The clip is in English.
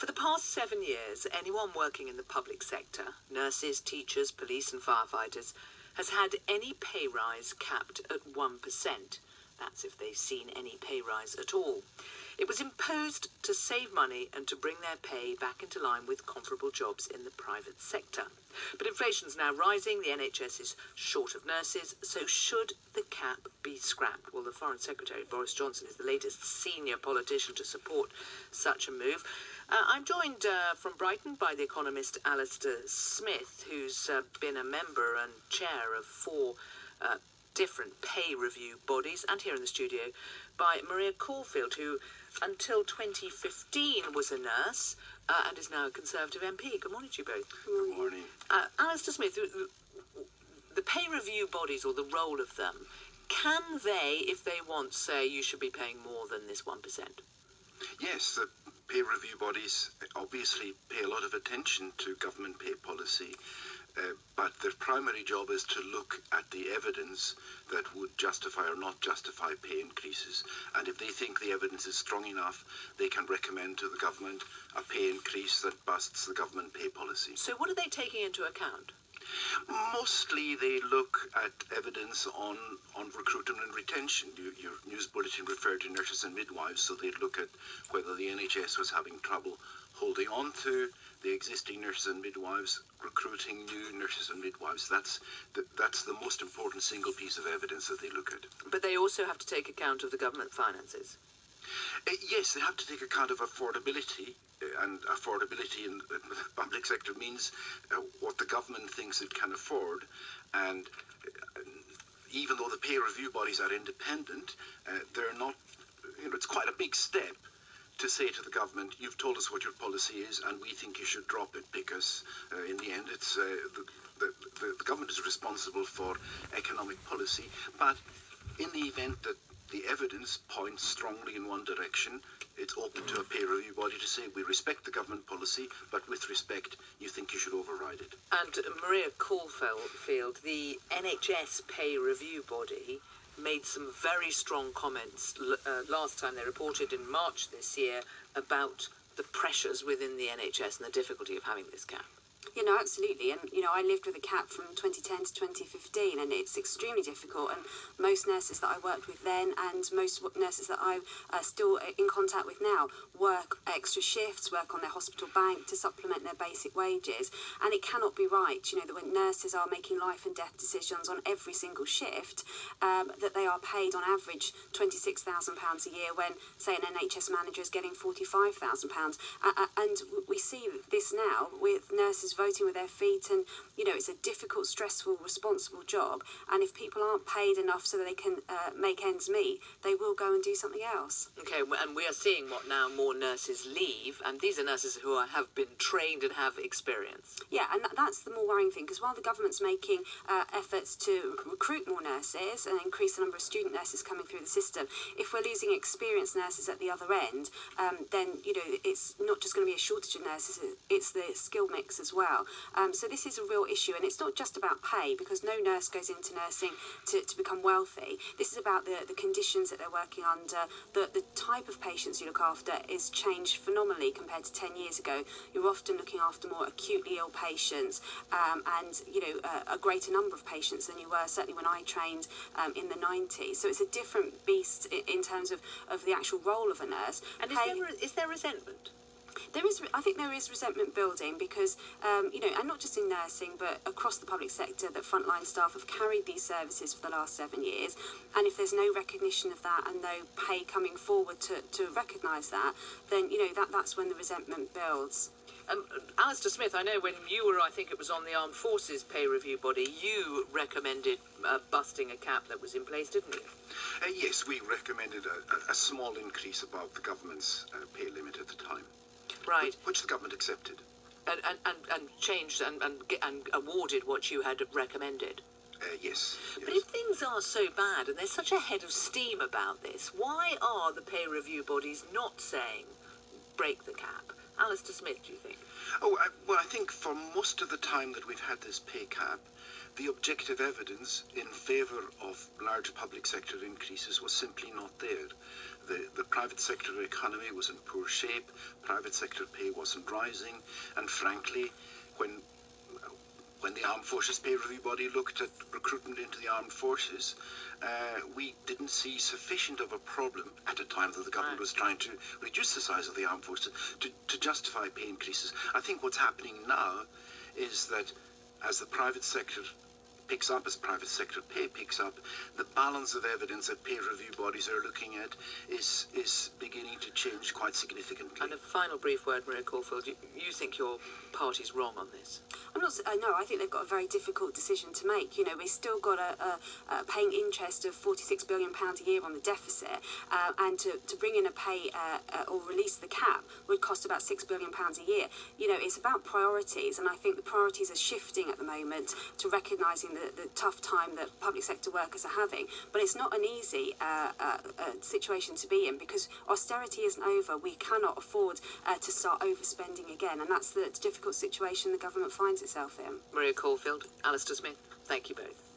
For the past 7 years, anyone working in the public sector, nurses, teachers, police and firefighters, has had any pay rise capped at 1%. That's if they've seen any pay rise at all. It was imposed to save money and to bring their pay back into line with comparable jobs in the private sector. But inflation's now rising, the NHS is short of nurses, so should the cap be scrapped? Well, the Foreign Secretary, Boris Johnson, is the latest senior politician to support such a move. I'm joined from Brighton by the economist Alistair Smith, who's been a member and chair of 4 different pay review bodies, and here in the studio by Maria Caulfield, who until 2015 was a nurse and is now a Conservative MP. Good morning to you both. Good morning. Alistair Smith, the pay review bodies, or the role of them, can they, if they want, say you should be paying more than this 1%? Yes, the pay review bodies obviously pay a lot of attention to government pay policy, but their primary job is to look at the evidence that would justify or not justify pay increases. And if they think the evidence is strong enough, they can recommend to the government a pay increase that busts the government pay policy. So what are they taking into account? Mostly they look at evidence on recruitment and retention. Your news bulletin referred to nurses and midwives, so they'd look at whether the NHS was having trouble holding on to the existing nurses and midwives, recruiting new nurses and midwives. That's the most important single piece of evidence that they look at. But they also have to take account of the government finances. Yes, they have to take account of affordability, and affordability in the public sector means what the government thinks it can afford. And even though the pay review bodies are independent, they're not, it's quite a big step to say to the government, you've told us what your policy is and we think you should drop it, because in the end it's the government is responsible for economic policy. But in the event that the evidence points strongly in one direction, it's open to a pay review body to say, we respect the government policy, but with respect, you think you should override it. And Maria Caulfield, the NHS pay review body, made some very strong comments last time they reported in March this year about the pressures within the NHS and the difficulty of having this cap. Absolutely. And, I lived with a cap from 2010 to 2015, and it's extremely difficult. And most nurses that I worked with then, and most nurses that I'm still in contact with now, work extra shifts, work on their hospital bank to supplement their basic wages. And it cannot be right, that when nurses are making life and death decisions on every single shift, that they are paid on average £26,000 a year when, say, an NHS manager is getting £45,000. And we see this now with nurses voting with their feet, and it's a difficult, stressful, responsible job, and if people aren't paid enough so that they can make ends meet, they will go and do something else. Okay, and we are seeing now more nurses leave, and these are nurses who have been trained and have experience. Yeah, and that's the more worrying thing, because while the government's making efforts to recruit more nurses and increase the number of student nurses coming through the system, if we're losing experienced nurses at the other end, then it's not just going to be a shortage of nurses, it's the skill mix as well. So this is a real issue, and it's not just about pay, because no nurse goes into nursing to become wealthy. This is about the conditions that they're working under. The type of patients you look after is changed phenomenally compared to 10 years ago. You're often looking after more acutely ill patients, and a greater number of patients than you were certainly when I trained in the 90s. So it's a different beast in terms of the actual role of a nurse. And is there resentment? I think there is resentment building because, and not just in nursing, but across the public sector, that frontline staff have carried these services for the last 7 years. And if there's no recognition of that and no pay coming forward to recognise that, then, that's when the resentment builds. Alistair Smith, I know when you were, I think it was on the Armed Forces pay review body, you recommended busting a cap that was in place, didn't you? Yes, we recommended a small increase above the government's pay limit at the time. Right. Which the government accepted. And changed and awarded what you had recommended. Yes. But if things are so bad and there's such a head of steam about this, why are the pay review bodies not saying break the cap Alistair Smith, do you think? Well, I think for most of the time that we've had this pay cap, the objective evidence in favour of large public sector increases was simply not there. The private sector economy was in poor shape, private sector pay wasn't rising, and frankly, when the Armed Forces Pay Review Body looked at recruitment into the armed forces, we didn't see sufficient of a problem at a time that the government was trying to reduce the size of the armed forces to justify pay increases. I think what's happening now is that as the private sector picks up, as private sector pay picks up, the balance of evidence that peer review bodies are looking at is beginning to change quite significantly. And a final brief word, Maria Caulfield. You think your party's wrong on this? No, I think they've got a very difficult decision to make. You know, we've still got a paying interest of £46 billion a year on the deficit, and to bring in a pay or release the cap would cost about £6 billion a year. You know, it's about priorities, and I think the priorities are shifting at the moment to recognising the tough time that public sector workers are having. But it's not an easy situation to be in, because austerity isn't over. We cannot afford to start overspending again, and that's the difficult situation the government finds itself in. Maria Caulfield, Alistair Smith, thank you both.